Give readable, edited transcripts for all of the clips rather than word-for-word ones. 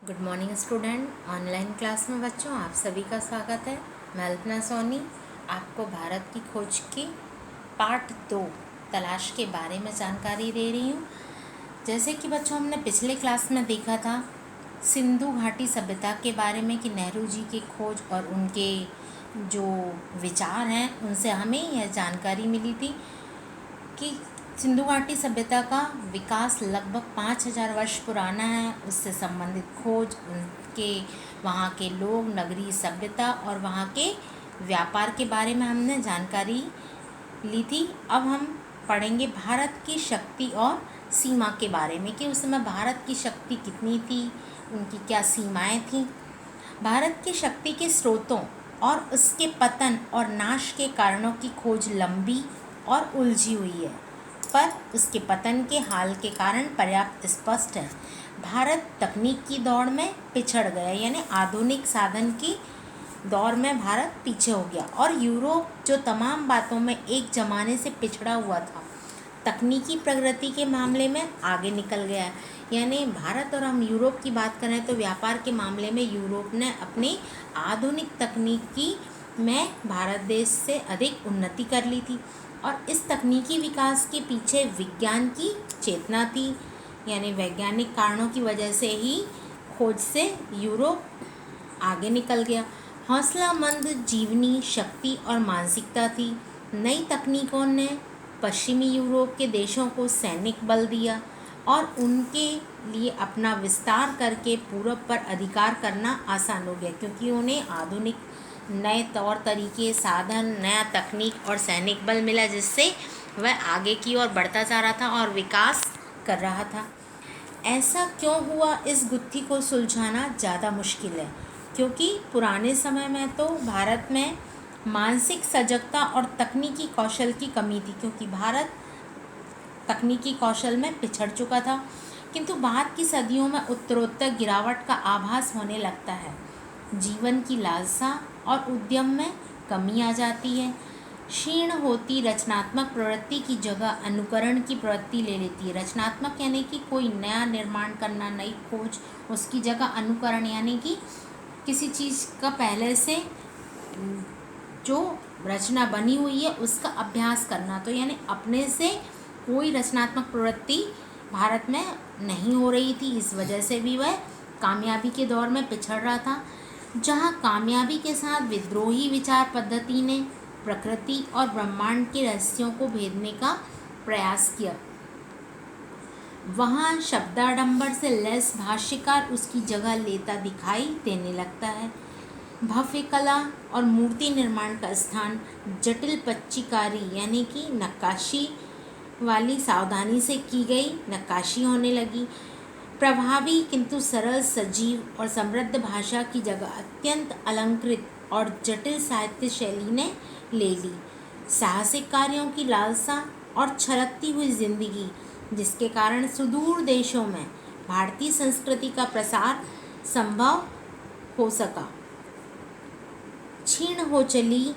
Good morning student. Online class में बच्चों आप सभी का स्वागत है। मैं अल्पना सोनी आपको भारत की खोज की पार्ट 2 तलाश के बारे में जानकारी दे रही हूँ। जैसे कि बच्चों हमने पिछले क्लास में देखा था सिंधु घाटी सभ्यता के बारे में कि नेहरू जी की खोज और उनके जो विचार हैं उनसे हमें यह जानकारी मिली थी कि सिंधु घाटी सभ्यता का विकास लगभग 5000 वर्ष पुराना है। उससे संबंधित खोज, उनके वहाँ के लोग, नगरीय सभ्यता और वहाँ के व्यापार के बारे में हमने जानकारी ली थी। अब हम पढ़ेंगे भारत की शक्ति और सीमा के बारे में कि उस समय भारत की शक्ति कितनी थी, उनकी क्या सीमाएं थीं। भारत की शक्ति के स्रोतों और उसके पतन और नाश के कारणों की खोज लंबी और उलझी हुई है, पर उसके पतन के हाल के कारण पर्याप्त स्पष्ट है। भारत तकनीक की दौड़ में पिछड़ गया, यानी आधुनिक साधन की दौर में भारत पीछे हो गया और यूरोप जो तमाम बातों में एक ज़माने से पिछड़ा हुआ था, तकनीकी प्रगति के मामले में आगे निकल गया। यानी भारत और हम यूरोप की बात करें तो व्यापार के मामले में यूरोप ने अपनी आधुनिक तकनीकी में भारत देश से अधिक उन्नति कर ली थी और इस तकनीकी विकास के पीछे विज्ञान की चेतना थी। यानी वैज्ञानिक कारणों की वजह से ही खोज से यूरोप आगे निकल गया। हौसलामंद जीवनी शक्ति और मानसिकता थी। नई तकनीकों ने पश्चिमी यूरोप के देशों को सैनिक बल दिया और उनके लिए अपना विस्तार करके पूरब पर अधिकार करना आसान हो गया, क्योंकि उन्हें आधुनिक नए तौर तरीके, साधन, नया तकनीक और सैनिक बल मिला, जिससे वह आगे की ओर बढ़ता जा रहा था और विकास कर रहा था। ऐसा क्यों हुआ, इस गुत्थी को सुलझाना ज़्यादा मुश्किल है, क्योंकि पुराने समय में तो भारत में मानसिक सजगता और तकनीकी कौशल की कमी थी, क्योंकि भारत तकनीकी कौशल में पिछड़ चुका था। किंतु बाद की सदियों में उत्तरोत्तर गिरावट का आभास होने लगता है। जीवन की लालसा और उद्यम में कमी आ जाती है। क्षीण होती रचनात्मक प्रवृत्ति की जगह अनुकरण की प्रवृत्ति ले लेती है। रचनात्मक यानी कि कोई नया निर्माण करना, नई खोज, उसकी जगह अनुकरण यानी कि किसी चीज़ का पहले से जो रचना बनी हुई है उसका अभ्यास करना। तो यानी अपने से कोई रचनात्मक प्रवृत्ति भारत में नहीं हो रही थी। इस वजह से भी वह कामयाबी के दौर में पिछड़ रहा था। जहाँ कामयाबी के साथ विद्रोही विचार पद्धति ने प्रकृति और ब्रह्मांड के रहस्यों को भेदने का प्रयास किया, वहाँ शब्दाडंबर से लैस भाष्यकार उसकी जगह लेता दिखाई देने लगता है। भव्य कला और मूर्ति निर्माण का स्थान जटिल पच्चीकारी यानी कि नक्काशी वाली सावधानी से की गई नक्काशी होने लगी। प्रभावी किंतु सरल, सजीव और समृद्ध भाषा की जगह अत्यंत अलंकृत और जटिल साहित्य शैली ने ले ली। साहसिक कार्यों की लालसा और छलकती हुई जिंदगी, जिसके कारण सुदूर देशों में भारतीय संस्कृति का प्रसार संभव हो सका, क्षीण हो चली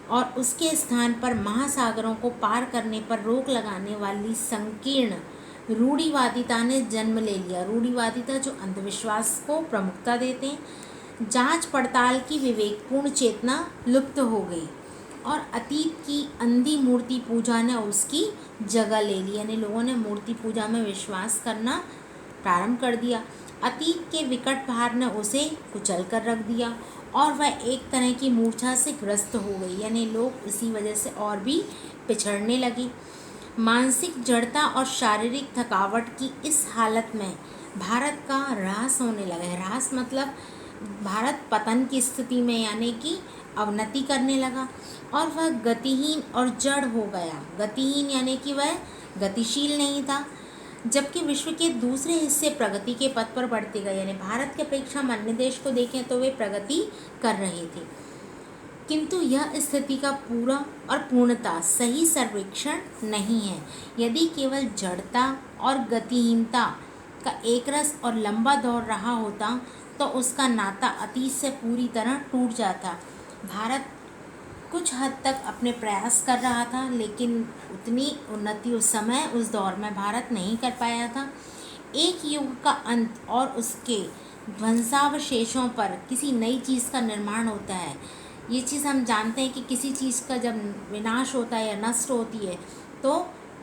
और उसके स्थान पर महासागरों को पार करने पर रोक लगाने वाली संकीर्ण रूढ़िवादिता ने जन्म ले लिया। रूढ़िवादिता जो अंधविश्वास को प्रमुखता देते हैं। जांच पड़ताल की विवेकपूर्ण चेतना लुप्त हो गई और अतीत की अंधी मूर्ति पूजा ने उसकी जगह ले ली। यानी लोगों ने मूर्ति पूजा में विश्वास करना प्रारंभ कर दिया। अतीत के विकट भार ने उसे कुचल कर रख दिया और वह एक तरह की मूर्छा से ग्रस्त हो गई। यानी लोग इसी वजह से और भी पिछड़ने लगे। मानसिक जड़ता और शारीरिक थकावट की इस हालत में भारत का ह्रास होने लगा है। ह्रास मतलब भारत पतन की स्थिति में, यानी कि अवनति करने लगा और वह गतिहीन और जड़ हो गया। गतिहीन यानी कि वह गतिशील नहीं था, जबकि विश्व के दूसरे हिस्से प्रगति के पथ पर बढ़ते गए। यानी भारत की अपेक्षा हम अन्य देश को देखें तो वे प्रगति कर रहे थे, किंतु यह स्थिति का पूरा और पूर्णतः सही सर्वेक्षण नहीं है। यदि केवल जड़ता और गतिहीनता का एक रस और लंबा दौर रहा होता तो उसका नाता अतीत से पूरी तरह टूट जाता। भारत कुछ हद तक अपने प्रयास कर रहा था, लेकिन उतनी उन्नति उस समय उस दौर में भारत नहीं कर पाया था। एक युग का अंत और उसके ध्वंसावशेषों पर किसी नई चीज़ का निर्माण होता है। ये चीज़ हम जानते हैं कि किसी चीज़ का जब विनाश होता है या नष्ट होती है तो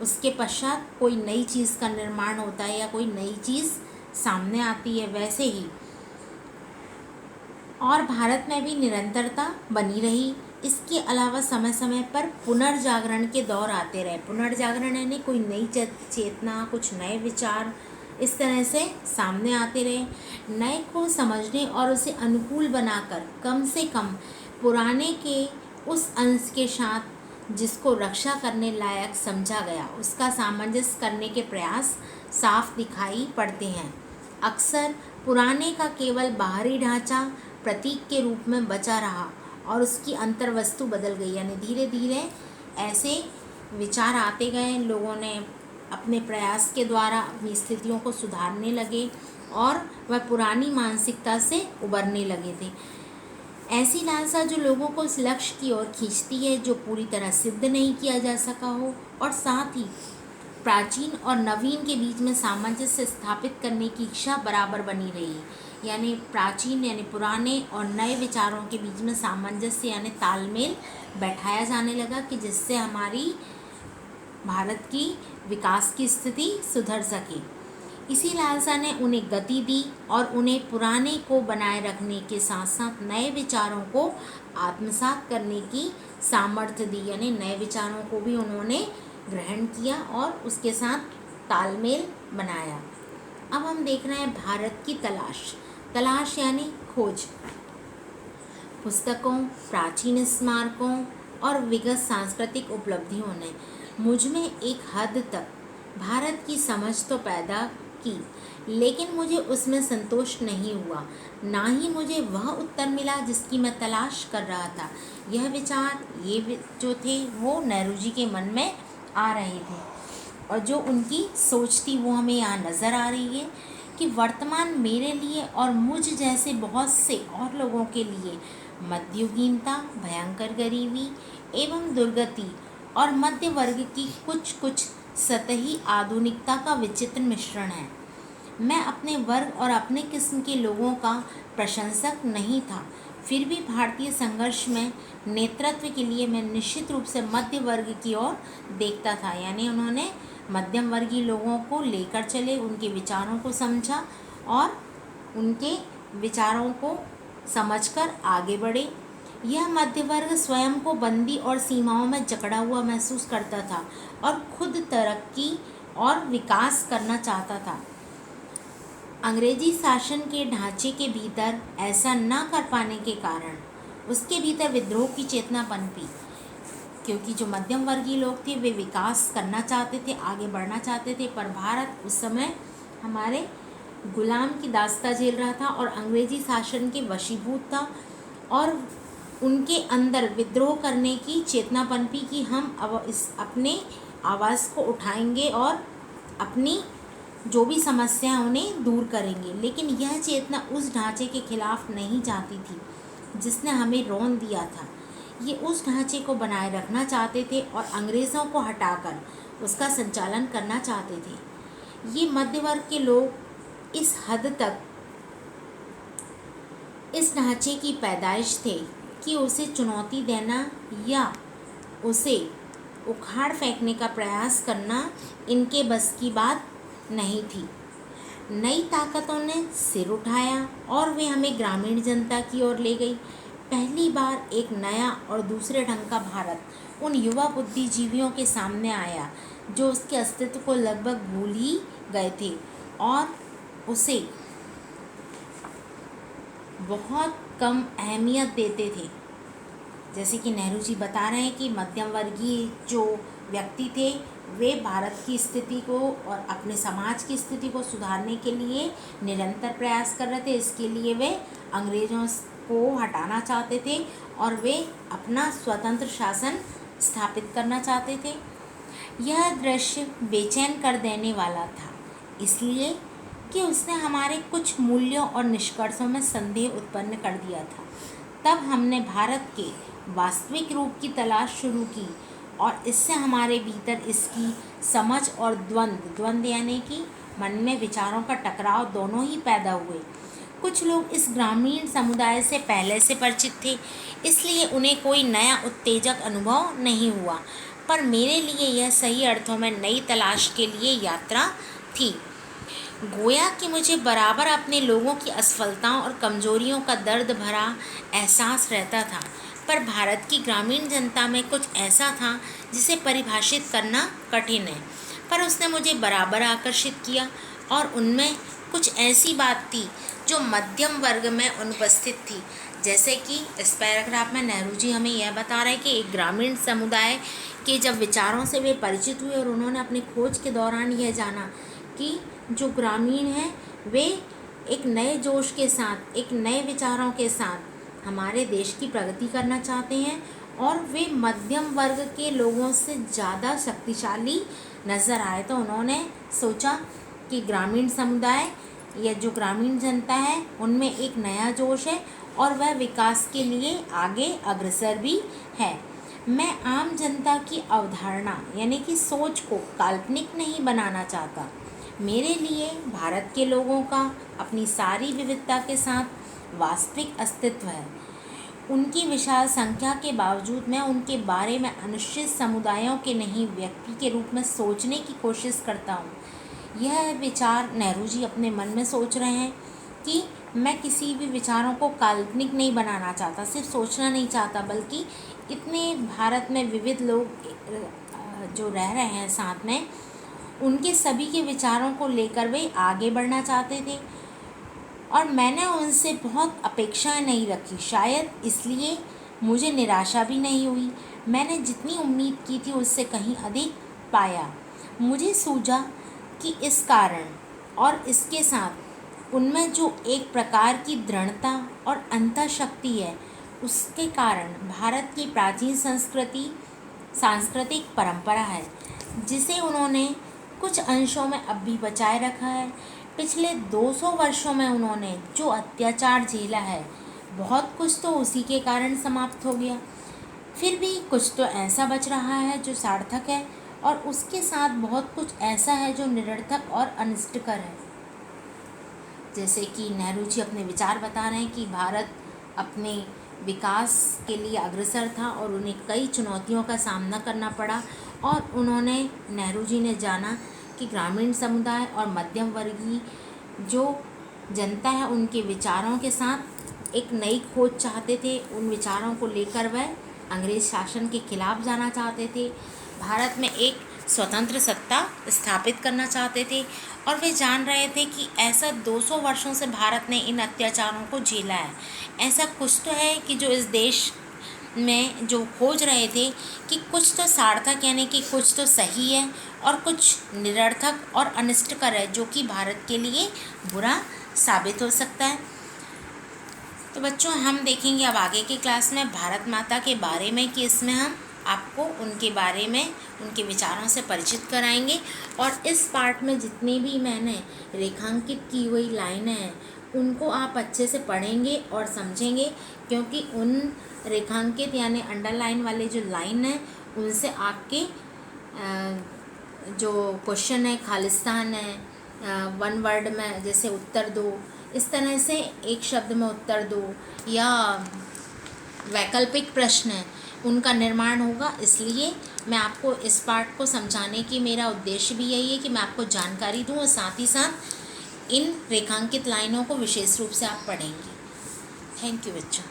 उसके पश्चात कोई नई चीज़ का निर्माण होता है या कोई नई चीज़ सामने आती है। वैसे ही और भारत में भी निरंतरता बनी रही। इसके अलावा समय समय पर पुनर्जागरण के दौर आते रहे। पुनर्जागरण यानी कोई नई चेतना, कुछ नए विचार इस तरह से सामने आते रहे। नए को समझने और उसे अनुकूल बनाकर कम से कम पुराने के उस अंश के साथ जिसको रक्षा करने लायक समझा गया उसका सामंजस्य करने के प्रयास साफ दिखाई पड़ते हैं। अक्सर पुराने का केवल बाहरी ढांचा प्रतीक के रूप में बचा रहा और उसकी अंतर्वस्तु बदल गई। यानी धीरे धीरे ऐसे विचार आते गए, लोगों ने अपने प्रयास के द्वारा अपनी स्थितियों को सुधारने लगे और वह पुरानी मानसिकता से उबरने लगे थे। ऐसी लालसा जो लोगों को उस लक्ष्य की ओर खींचती है जो पूरी तरह सिद्ध नहीं किया जा सका हो, और साथ ही प्राचीन और नवीन के बीच में सामंजस्य स्थापित करने की इच्छा बराबर बनी रही। यानी प्राचीन यानी पुराने और नए विचारों के बीच में सामंजस्य यानी तालमेल बैठाया जाने लगा कि जिससे हमारी भारत की विकास की स्थिति सुधर सके। इसी लालसा ने उन्हें गति दी और उन्हें पुराने को बनाए रखने के साथ साथ नए विचारों को आत्मसात करने की सामर्थ्य दी। यानी नए विचारों को भी उन्होंने ग्रहण किया और उसके साथ तालमेल बनाया। अब हम देख रहे हैं भारत की तलाश यानी खोज। पुस्तकों, प्राचीन स्मारकों और विगत सांस्कृतिक उपलब्धियों ने मुझ में एक हद तक भारत की समझ तो पैदा की, लेकिन मुझे उसमें संतोष नहीं हुआ। ना ही मुझे वह उत्तर मिला जिसकी मैं तलाश कर रहा था। यह विचार जो थे वो नेहरू जी के मन में आ रहे थे और जो उनकी सोच थी वो हमें यहाँ नज़र आ रही है कि वर्तमान मेरे लिए और मुझ जैसे बहुत से और लोगों के लिए मध्ययुगीनता, भयंकर गरीबी एवं दुर्गति और मध्य वर्ग की कुछ सतही आधुनिकता का विचित्र मिश्रण है। मैं अपने वर्ग और अपने किस्म के लोगों का प्रशंसक नहीं था, फिर भी भारतीय संघर्ष में नेतृत्व के लिए मैं निश्चित रूप से मध्य वर्ग की ओर देखता था। यानी उन्होंने मध्यम वर्गीय लोगों को लेकर चले, उनके विचारों को समझा और उनके विचारों को समझकर आगे बढ़े। यह मध्य वर्ग स्वयं को बंदी और सीमाओं में जकड़ा हुआ महसूस करता था और खुद तरक्की और विकास करना चाहता था। अंग्रेजी शासन के ढांचे के भीतर ऐसा न कर पाने के कारण उसके भीतर विद्रोह की चेतना पनपी, क्योंकि जो मध्यम वर्गीय लोग थे वे विकास करना चाहते थे, आगे बढ़ना चाहते थे, पर भारत उस समय हमारे गुलाम की दास्ता झेल रहा था और अंग्रेजी शासन के वशीभूत था और उनके अंदर विद्रोह करने की चेतना पनपी कि हम अब अपने आवाज़ को उठाएंगे और अपनी जो भी समस्या उन्हें दूर करेंगे। लेकिन यह चेतना उस ढांचे के खिलाफ नहीं जाती थी जिसने हमें रौंद दिया था। ये उस ढांचे को बनाए रखना चाहते थे और अंग्रेज़ों को हटाकर उसका संचालन करना चाहते थे। ये मध्य वर्ग के लोग इस हद तक इस ढांचे की पैदाइश थे कि उसे चुनौती देना या उसे उखाड़ फेंकने का प्रयास करना इनके बस की बात नहीं थी। नई ताकतों ने सिर उठाया और वे हमें ग्रामीण जनता की ओर ले गई। पहली बार एक नया और दूसरे ढंग का भारत उन युवा बुद्धिजीवियों के सामने आया जो उसके अस्तित्व को लगभग भूल ही गए थे और उसे बहुत कम अहमियत देते थे। जैसे कि नेहरू जी बता रहे हैं कि मध्यम वर्गीय जो व्यक्ति थे वे भारत की स्थिति को और अपने समाज की स्थिति को सुधारने के लिए निरंतर प्रयास कर रहे थे। इसके लिए वे अंग्रेज़ों को हटाना चाहते थे और वे अपना स्वतंत्र शासन स्थापित करना चाहते थे। यह दृश्य बेचैन कर देने वाला था, इसलिए कि उसने हमारे कुछ मूल्यों और निष्कर्षों में संदेह उत्पन्न कर दिया था। तब हमने भारत के वास्तविक रूप की तलाश शुरू की और इससे हमारे भीतर इसकी समझ और द्वंद्व यानी कि मन में विचारों का टकराव दोनों ही पैदा हुए। कुछ लोग इस ग्रामीण समुदाय से पहले से परिचित थे, इसलिए उन्हें कोई नया उत्तेजक अनुभव नहीं हुआ, पर मेरे लिए यह सही अर्थों में नई तलाश के लिए यात्रा थी। गोया कि मुझे बराबर अपने लोगों की असफलताओं और कमजोरियों का दर्द भरा एहसास रहता था, पर भारत की ग्रामीण जनता में कुछ ऐसा था जिसे परिभाषित करना कठिन है, पर उसने मुझे बराबर आकर्षित किया। और उनमें कुछ ऐसी बात थी जो मध्यम वर्ग में अनुपस्थित थी। जैसे कि इस पैराग्राफ में नेहरू जी हमें यह बता रहे हैं कि एक ग्रामीण समुदाय के जब विचारों से वे परिचित हुए और उन्होंने अपनी खोज के दौरान यह जाना कि जो ग्रामीण हैं वे एक नए जोश के साथ, एक नए विचारों के साथ हमारे देश की प्रगति करना चाहते हैं और वे मध्यम वर्ग के लोगों से ज़्यादा शक्तिशाली नज़र आए। तो उन्होंने सोचा कि ग्रामीण समुदाय या जो ग्रामीण जनता है उनमें एक नया जोश है और वह विकास के लिए आगे अग्रसर भी है। मैं आम जनता की अवधारणा यानी कि सोच को काल्पनिक नहीं बनाना चाहता। मेरे लिए भारत के लोगों का अपनी सारी विविधता के साथ वास्तविक अस्तित्व है। उनकी विशाल संख्या के बावजूद मैं उनके बारे में अनिश्चित समुदायों के नहीं, व्यक्ति के रूप में सोचने की कोशिश करता हूँ। यह विचार नेहरू जी अपने मन में सोच रहे हैं कि मैं किसी भी विचारों को काल्पनिक नहीं बनाना चाहता, सिर्फ सोचना नहीं चाहता, बल्कि इतने भारत में विविध लोग जो रह रहे हैं साथ में, उनके सभी के विचारों को लेकर वे आगे बढ़ना चाहते थे और मैंने उनसे बहुत अपेक्षाएं नहीं रखी। शायद इसलिए मुझे निराशा भी नहीं हुई। मैंने जितनी उम्मीद की थी उससे कहीं अधिक पाया। मुझे सूझा कि इस कारण और इसके साथ उनमें जो एक प्रकार की दृढ़ता और अंतःशक्ति है, उसके कारण भारत की प्राचीन सांस्कृतिक परंपरा है जिसे उन्होंने कुछ अंशों में अब भी बचाए रखा है। पिछले 200 वर्षों में उन्होंने जो अत्याचार झेला है, बहुत कुछ तो उसी के कारण समाप्त हो गया, फिर भी कुछ तो ऐसा बच रहा है जो सार्थक है और उसके साथ बहुत कुछ ऐसा है जो निरर्थक और अनिष्टकर है। जैसे कि नेहरू जी अपने विचार बता रहे हैं कि भारत अपने विकास के लिए अग्रसर था और उन्हें कई चुनौतियों का सामना करना पड़ा और उन्होंने, नेहरू जी ने जाना कि ग्रामीण समुदाय और मध्यम वर्गीय जो जनता है उनके विचारों के साथ एक नई खोज चाहते थे। उन विचारों को लेकर वह अंग्रेज शासन के खिलाफ जाना चाहते थे, भारत में एक स्वतंत्र सत्ता स्थापित करना चाहते थे और वे जान रहे थे कि ऐसा 200 वर्षों से भारत ने इन अत्याचारों को झेला है। ऐसा कुछ तो है कि जो इस देश में जो खोज रहे थे कि कुछ तो सार्थक यानी कि कुछ तो सही है और कुछ निरर्थक और अनिष्टकर है जो कि भारत के लिए बुरा साबित हो सकता है। तो बच्चों, हम देखेंगे अब आगे की क्लास में भारत माता के बारे में कि इसमें हम आपको उनके बारे में, उनके विचारों से परिचित कराएंगे और इस पार्ट में जितनी भी मैंने रेखांकित की हुई लाइनें हैं उनको आप अच्छे से पढ़ेंगे और समझेंगे, क्योंकि उन रेखांकित यानी अंडरलाइन वाले जो लाइन है उनसे आपके जो क्वेश्चन है, खालिस्तान है, वन वर्ड में जैसे उत्तर दो, इस तरह से एक शब्द में उत्तर दो या वैकल्पिक प्रश्न है, उनका निर्माण होगा। इसलिए मैं आपको इस पार्ट को समझाने की मेरा उद्देश्य भी यही है कि मैं आपको जानकारी दूं और साथ ही साथ इन रेखांकित लाइनों को विशेष रूप से आप पढ़ेंगे। थैंक यू बच्चों।